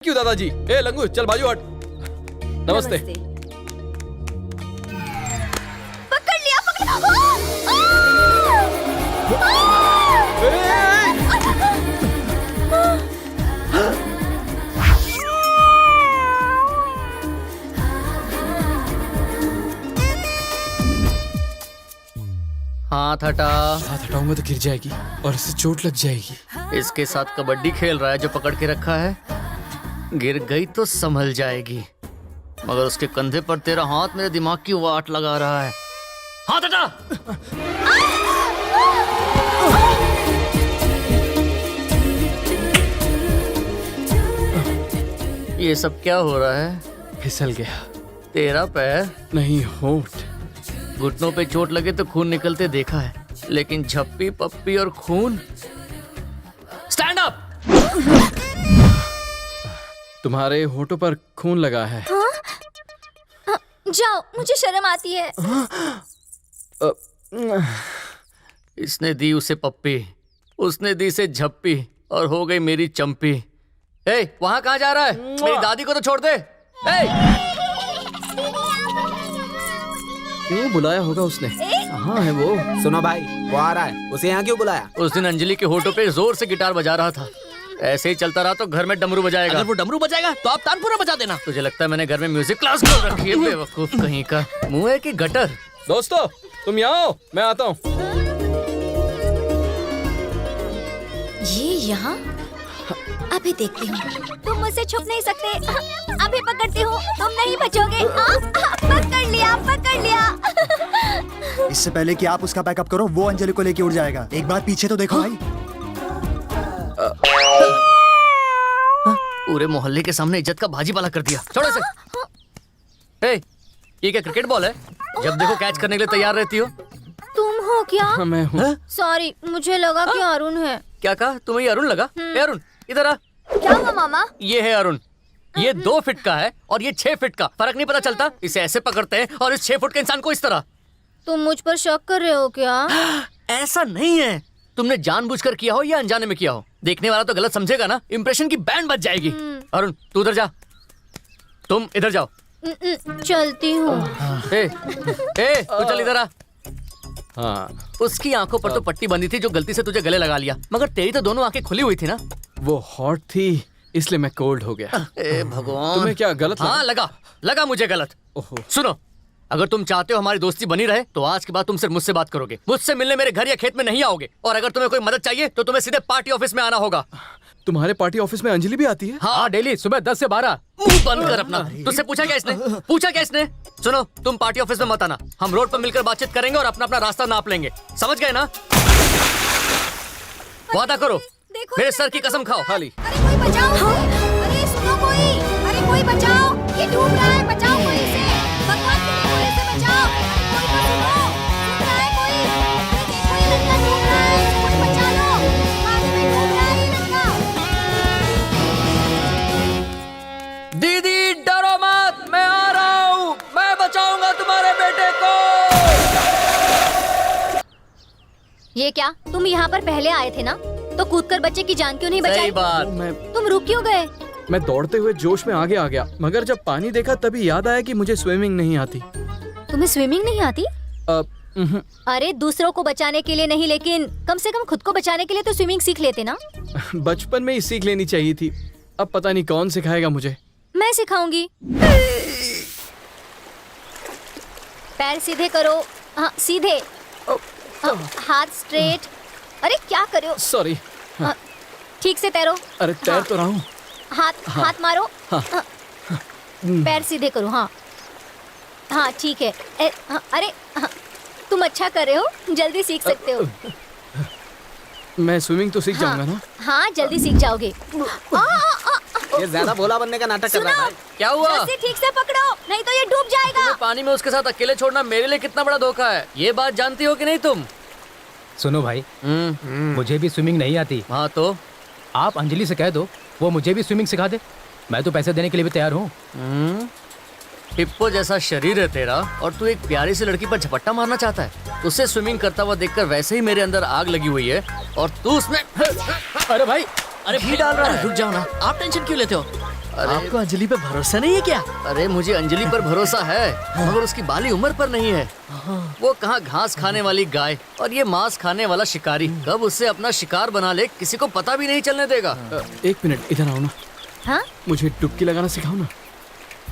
क्यों दादाजी? ए लंगू चल बाजू हट। नमस्ते। पकड़ लिया, पकड़ लिया। हाथ हटा। हाथ हटाऊंगा तो गिर जाएगी और इससे चोट लग जाएगी। इसके साथ कबड्डी खेल रहा है जो पकड़ के रखा है। गिर गई तो संभल जाएगी, मगर उसके कंधे पर तेरा हाथ मेरे दिमाग की वाट लगा रहा है। हाथ हटा। ये सब क्या हो रहा है? फिसल गया। तेरा पैर नहीं, होंठ। घुटनों पे चोट लगे तो खून निकलते देखा है, लेकिन झप्पी पप्पी और खून। Stand up. तुम्हारे होठों पर खून लगा है। जाओ, मुझे शर्म आती है। इसने दी उसे पप्पी, उसने दी से झप्पी और हो गई मेरी चंपी। ए, वहाँ कहाँ जा रहा है? मेरी दादी को तो छोड़ दे। क्यों बुलाया होगा उसने? कहाँ है वो? सुनो भाई, वो आ रहा है। उसे यहाँ क्यों बुलाया? उस दिन अंजलि के होठों पे जोर से गिटार बजा रहा था। ऐसे ही चलता रहा तो घर में डमरू बजाएगा। अगर वो डमरू बजाएगा तो आप तानपुरा बजा देना। तुझे लगता है मैंने घर में म्यूजिक क्लास खोल रखी है? बेवकूफ कहीं का। मुंह है कि गटर? दोस्तों तुम यहाँ आओ, मैं आता हूँ। ये यहाँ? अभी देखती हूँ। तुम मुझसे छुप नहीं सकते। अभी पकड़ती हूँ, तुम नहीं बचोगे। पकड़ लिया, पकड़ लिया। इससे पहले कि आप उसका बैकअप करो, वो अंजलि को लेके उड़ जाएगा। एक बार पीछे तो देखो भाई। पूरे मोहल्ले के सामने इज्जत का भाजीपाला कर दिया। छोड़ इसे। ए, ये क्या क्रिकेट बॉल है? जब देखो कैच करने के लिए तैयार रहती हो। तुम हो क्या? हाँ, मैं हूँ। सॉरी, मुझे लगा कि अरुण है। क्या कहा? तुम्हें ये अरुण लगा? ए अरुण, इधर आ। क्या हुआ मामा? ये है अरुण। ये 2 फीट का है और ये 6 फीट का। फर्क नहीं पता चलता? इसे ऐसे पकड़ते हैं और इस 6 फुट के इंसान को इस तरह। तुम मुझ पर शक कर रहे हो क्या? ऐसा नहीं है। तुमने जानबूझकर किया हो या अनजाने में किया हो, देखने वाला तो गलत समझेगा ना। इंप्रेशन की बैंड बज जाएगी। अरुण तू उधर जा, तुम इधर जाओ। चलती हूँ। ए, तू चल इधर आ। हाँ, उसकी आंखों पर तो पट्टी बंधी थी जो गलती से तुझे गले लगा लिया, मगर तेरी तो दोनों आंखें खुली हुई थी ना। वो हॉट थी इसलिए मैं कोल्ड हो गया। ए भगवान, तुम्हें क्या गलत लगा? हाँ लगा मुझे गलत। ओहो। सुनो, अगर तुम चाहते हो हमारी दोस्ती बनी रहे तो आज के बाद तुम सिर्फ मुझसे बात करोगे। मुझसे मिलने मेरे घर या खेत में नहीं आओगे, और अगर तुम्हें कोई मदद चाहिए तो तुम्हें सीधे पार्टी ऑफिस में आना होगा। तुम्हारे पार्टी ऑफिस में अंजलि भी आती है? हाँ, डेली सुबह 10 से 12। मुंह बंद कर अपना। तुझसे पूछा क्या इसने? पूछा क्या इसने? सुनो, तुम पार्टी ऑफिस में मत आना। हम रोड पर मिलकर बातचीत करेंगे और अपना अपना रास्ता नाप लेंगे। समझ गए ना? वादा करो, मेरे सर की कसम खाओ। खाली। अरे कोई बचाओ! अरे सुनो कोई! अरे कोई बचाओ! ये डूब रहा है, बचाओ कोई इसे! भगवान के लिए कोई इसे बचाओ! कोई तो सुनो! सुन रहा है कोई? अरे देखो ये लड़का डूब रहा है, इसे कोई बचा लो! पानी में डूब रहा है ये लड़का! दीदी डरो मत, मैं आ रहा हूँ। मैं बचाऊंगा तुम्हारे बेटे को। ये क्या? तुम यहाँ पर पहले आए थे ना? तो कूदकर बच्चे की जान क्यों नहीं सही बचाई? बात। तुम रुक क्यों गए? मैं दौड़ते हुए जोश में आगे आ गया, मगर जब पानी देखा तभी याद आया कि मुझे स्विमिंग नहीं आती। तुम्हें स्विमिंग नहीं आती? अरे दूसरों को बचाने के लिए नहीं, लेकिन कम से कम खुद को बचाने के लिए तो स्विमिंग सीख लेते ना। बचपन में ही सीख लेनी चाहिए थी। अब पता नहीं कौन सिखाएगा मुझे। मैं सिखाऊंगी। पैर सीधे करो। हाँ, सीधे। हाथ स्ट्रेट। अरे क्या कर रहे हो? सॉरी। ठीक से तैरो। अरे तैर तो रहा हूँ। हाथ मारो। पैर सीधे करो। हाँ हाँ, ठीक है। अरे तुम अच्छा कर रहे हो, जल्दी सीख सकते हो। मैं स्विमिंग तो सीख जाऊंगा ना? हाँ, जल्दी सीख जाओगे। ये ज्यादा भोला बनने का नाटक कर रहा है। क्या हुआ? रस्सी ठीक से पकड़ो, नहीं तो ये डूब जाएगा। तुम्हें पानी में उसके साथ अकेले छोड़ना मेरे लिए कितना बड़ा धोखा है। ये बात जानती हो कि नहीं तुम? सुनो भाई, मुझे भी स्विमिंग नहीं आती। हाँ तो आप अंजलि से कह दो, वो मुझे भी स्विमिंग सिखा दे। मैं तो पैसे देने के लिए भी तैयार हूँ। हिप्पो जैसा शरीर है तेरा, और तू एक प्यारी सी लड़की पर झपट्टा मारना चाहता है। उसे स्विमिंग करता हुआ देखकर वैसे ही मेरे अंदर आग लगी हुई है, और तू उसमें अरे भाई, अरे घी डाल रहा है। रुक जाओ ना, आप टेंशन क्यों लेते हो? आपको अंजलि पे भरोसा नहीं है क्या? अरे मुझे अंजलि पर भरोसा है, मगर उसकी बाली उम्र पर नहीं है। वो कहाँ घास खाने वाली गाय और ये मांस खाने वाला शिकारी कब उससे अपना शिकार बना ले किसी को पता भी नहीं चलने देगा। एक मिनट इधर आओ ना, हाँ मुझे डुबकी लगाना सिखाओ ना।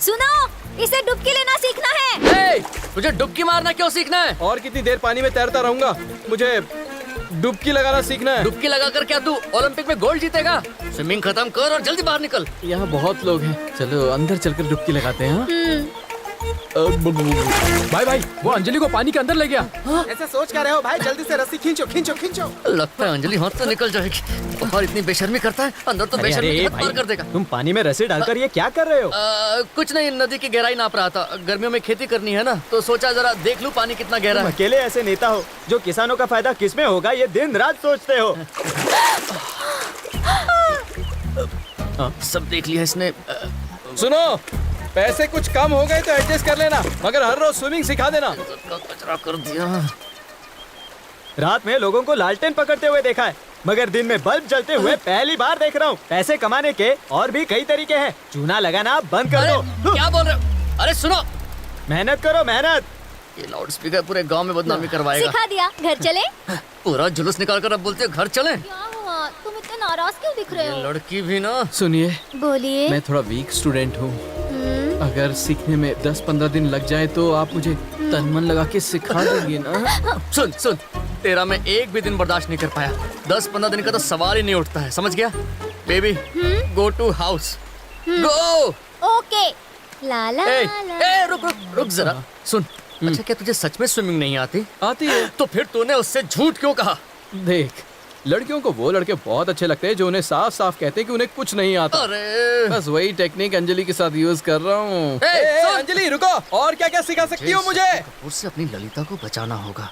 सुनो, इसे डुबकी लेना सीखना है। तुझे डुबकी मारना क्यों सीखना है? और कितनी देर पानी में तैरता रहूंगा, मुझे डुबकी लगाना सीखना है। डुबकी लगाकर क्या तू ओलंपिक में गोल्ड जीतेगा? स्विमिंग खत्म कर और जल्दी बाहर निकल। यहाँ बहुत लोग हैं, चलो अंदर चलकर डुबकी लगाते हैं। भाई भाई, वो अंजलि को पानी के अंदर ले गया। ऐसे सोच क्या रहे हो भाई? जल्दी से रस्सी खींचो खींचो खींचो। लगता है अंजलि हाथ से निकल जाएगी। और इतनी बेशर्मी करता है, अंदर तो बेशर्मी के हाथ पार कर देगा। तुम पानी में रस्सी डालकर ये क्या कर रहे हो? कुछ नहीं, नदी की गहराई नाप रहा था। गर्मियों में खेती करनी है ना, तो सोचा जरा देख लूं पानी कितना गहरा तुम है। अकेले ऐसे नेता हो जो किसानों का फायदा किसमें होगा ये दिन रात सोचते हो। सब देख लिया इसने। सुनो, पैसे कुछ कम हो गए तो एडजस्ट कर लेना, मगर हर रोज स्विमिंग सिखा देना। कचरा कर दिया। रात में लोगों को लालटेन पकड़ते हुए देखा है, मगर दिन में बल्ब जलते हुए पहली बार देख रहा हूँ। पैसे कमाने के और भी कई तरीके हैं, चूना लगाना बंद कर अरे दो। क्या बोल रहे हो? अरे सुनो, मेहनत करो मेहनत। ये लाउड स्पीकर पूरे गांव में बदनामी करवाएगा। सिखा दिया, घर चले। पूरा जुलूस निकाल कर अब बोलते हो घर चले। क्या हुआ, तुम इतने नाराज क्यों दिख रहे ये हो? लड़की भी ना। सुनिए, बोलिए। मैं थोड़ा वीक स्टूडेंट हूँ। अगर सीखने में 10-15 दिन लग जाए तो आप मुझे तन मन लगा के सिखा देंगे ना? सुन सुन, तेरा मैं एक भी दिन बर्दाश्त नहीं कर पाया। 10-15 दिन का तो सवाल ही नहीं उठता है, समझ गया? Baby, go to house, go. Okay. ला ला ए, ला। ए, रुक रुक रुक जरा। सुन, अच्छा क्या तुझे सच में स्विमिंग नहीं आती? आती है। तो फिर तूने उससे झूठ क्यों कहा? देख, लड़कियों को वो लड़के बहुत अच्छे लगते हैं जो उन्हें साफ साफ कहते हैं कि उन्हें कुछ नहीं आता। अरे बस वही टेक्निक अंजलि के साथ यूज कर रहा हूँ। सुन। अंजलि रुको, और क्या क्या सिखा सकती हो मुझे? उससे अपनी ललिता को बचाना होगा।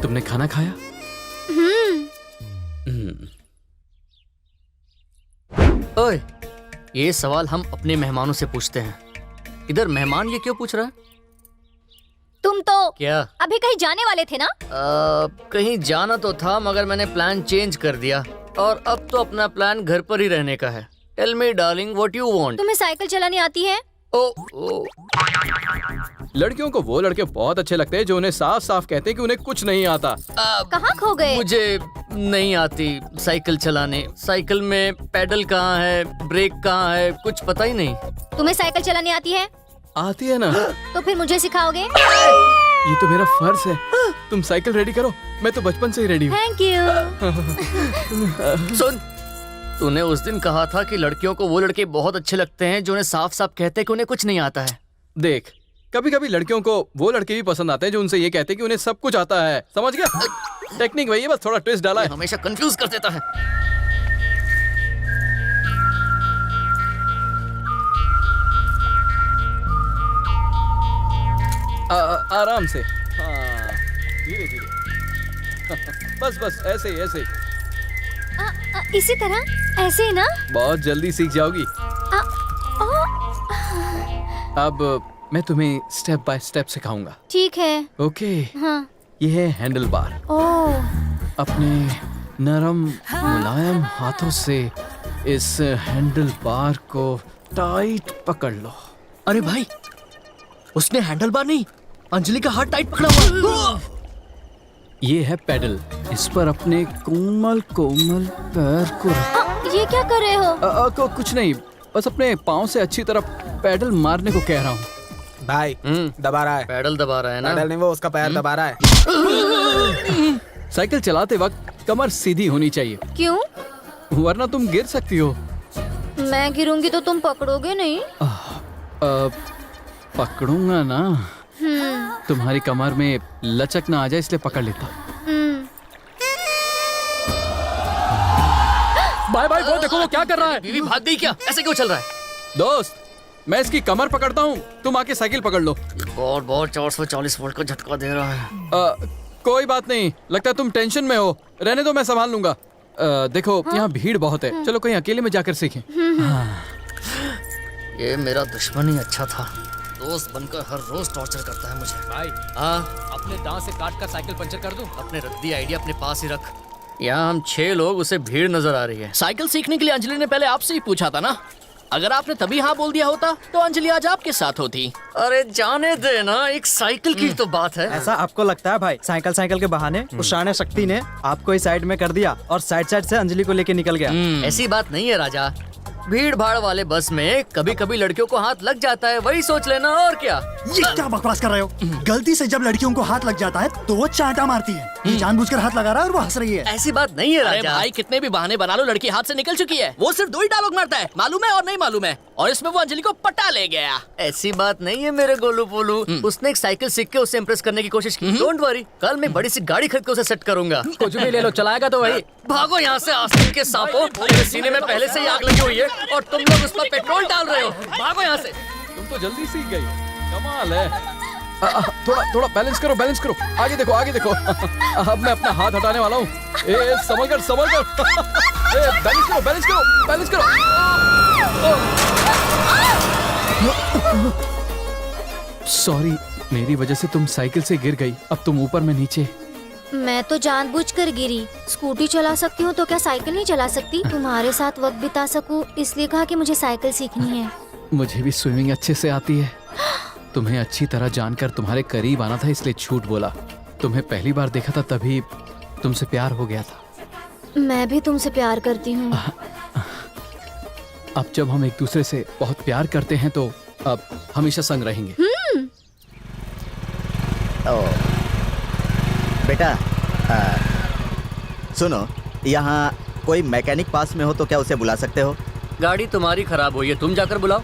तुमने खाना खाया? ओए, ये सवाल हम अपने मेहमानों से पूछते हैं। इधर मेहमान ये क्यों पूछ रहा है? तुम तो क्या? अभी कहीं जाने वाले थे ना? कहीं जाना तो था, मगर मैंने प्लान चेंज कर दिया और अब तो अपना प्लान घर पर ही रहने का है। Tell me darling, what you want? तुम्हें साइकिल चलानी आती है? ओ, लड़कियों को वो लड़के बहुत अच्छे लगते हैं जो उन्हें साफ साफ कहते हैं कि उन्हें कुछ नहीं आता। कहाँ खो गए? मुझे नहीं आती साइकिल चलाने। साइकिल में पैडल कहाँ है, ब्रेक कहाँ है, कुछ पता ही नहीं। तुम्हें साइकिल चलानी आती है? आती है ना? तो फिर मुझे सिखाओगे? ये तो मेरा फर्ज है। तुम साइकिल रेडी करो, मैं तो बचपन से ही रेडी हूँ। Thank you. सुन, तूने उस दिन कहा था कि लड़कियों को वो लड़के बहुत अच्छे लगते हैं जो उन्हें साफ साफ कहते हैं कि उन्हें कुछ नहीं आता है। देख, कभी कभी लड़कियों को वो लड़के भी पसंद आते हैं जो उनसे ये कहते हैं कि उन्हें सब कुछ आता है, समझ गया? टेक्निक वही है, बस थोड़ा ट्विस्ट डाला है। हमेशा कंफ्यूज कर देता है। आराम से, हाँ, धीरे धीरे। बस बस ऐसे ही ऐसे ही। इसी तरह, ऐसे ही ना? बहुत जल्दी सीख जाओगी। अब मैं तुम्हें स्टेप बाय स्टेप सिखाऊंगा। ठीक है। ओके। हाँ। ये है हैंडल बार। ओह, अपने नरम मुलायम हाथों से इस हैंडल बार को टाइट पकड़ लो। अरे भाई, उसने हैंडल बार नहीं, अंजलि का हाथ टाइट पकड़ा हुआ। ये है पेडल, इस पर अपने कोमल कोमल पैर को ये क्या कर रहे हो? कुछ नहीं, बस अपने पाँव से अच्छी तरह पेडल मारने को कह रहा हूँ। भाई दबा रहा है। पैडल दबा रहा है ना? पैडल नहीं, वो उसका पैर दबा रहा है। साइकिल चलाते वक्त कमर सीधी होनी चाहिए, क्यों? वरना तुम गिर सकती हो। मैं गिरूंगी तो तुम पकड़ोगे नहीं? पकड़ूंगा ना, तुम्हारी कमर में लचक ना आ जाए इसलिए पकड़ लेता। भाई भाई, वो देखो वो क्या कर रहा है। बीवी भाग गई क्या? ऐसे क्यों चल रहा है? दोस्त, मैं इसकी कमर पकड़ता हूँ, तुम आके साइकिल पकड़ लो। बहुत बहुत 440 वोल्ट का झटका दे रहा है। कोई बात नहीं, लगता है तुम टेंशन में हो, रहने दो, मैं संभाल लूंगा। देखो यहाँ भीड़ बहुत है, चलो कहीं अकेले में जाकर सीखें। ये मेरा दुश्मन ही अच्छा था, दोस्त बनकर हर रोज टॉर्चर करता है मुझे। भाई हाँ, अपने दांत से काट कर साइकिल पंचर कर दूं? अपने रद्दी आइडिया अपने पास ही रख। यहाँ हम 6 लोग, उसे भीड़ नजर आ रही है। साइकिल सीखने के लिए अंजलि ने पहले आपसे ही पूछा था ना। अगर आपने तभी हाँ बोल दिया होता तो अंजलि आज आपके साथ होती। अरे जाने दे ना, एक साइकिल की तो बात है। ऐसा आपको लगता है भाई? साइकिल के बहाने उस शाने शक्ति ने आपको इस साइड में कर दिया और साइड से अंजलि को लेके निकल गया। ऐसी बात नहीं है राजा, भीड़ भाड़ वाले बस में कभी कभी लड़कियों को हाथ लग जाता है, वही सोच लेना और क्या। ये क्या बकवास कर रहे हो? गलती से जब लड़कियों को हाथ लग जाता है तो वो चांटा मारती है। ये जानबूझकर हाथ लगा रहा है और वो हंस रही है। ऐसी बात नहीं है अरे राजा। भाई कितने भी बहाने बना लो, लड़की हाथ से निकल चुकी है। वो सिर्फ 2 ही डायलॉग मारता है, मालूम है और नहीं मालूम है, और इसमें वो अंजलि को पटा ले गया। ऐसी बात नहीं है मेरे गोलू पोलू, उसने एक साइकिल सीख के उसे इम्प्रेस करने की कोशिश की। डोंट वरी, कल मैं बड़ी सी गाड़ी खरीद के उसे सेट करूंगा। कुछ भी ले लो, चलाएगा तो वही। भागो यहाँ से आस्तीन के सांपों, मेरे सीने में पहले से ही आग लगी हुई है और तुम लोग उस पर पेट्रोल डाल रहे हो। भागो यहाँ से। तुम तो जल्दी सीख गई, कमाल है। थोड़ा बैलेंस करो, आगे देखो। अब मैं अपना हाथ हटाने वाला हूँ। ए संभल कर। बैलेंस करो। सॉरी, मेरी वजह से तुम साइकिल से गिर गई। अब तुम ऊपर में नीचे। मैं तो जानबूझकर गिरी। स्कूटी चला सकती हूँ तो क्या साइकिल नहीं चला सकती? तुम्हारे साथ वक्त बिता सकूं इसलिए कहा कि मुझे साइकिल सीखनी है। मुझे भी स्विमिंग अच्छे से आती है। तुम्हें अच्छी तरह जानकर तुम्हारे करीब आना था, इसलिए झूठ बोला। तुम्हें पहली बार देखा था तभी तुमसे प्यार हो गया था। मैं भी तुमसे प्यार करती हूँ। अब जब हम एक दूसरे से बहुत प्यार करते हैं तो अब हमेशा संग रहेंगे। बेटा सुनो, यहाँ कोई मैकेनिक पास में हो तो क्या उसे बुला सकते हो? गाड़ी तुम्हारी खराब हुई है, तुम जाकर बुलाओ।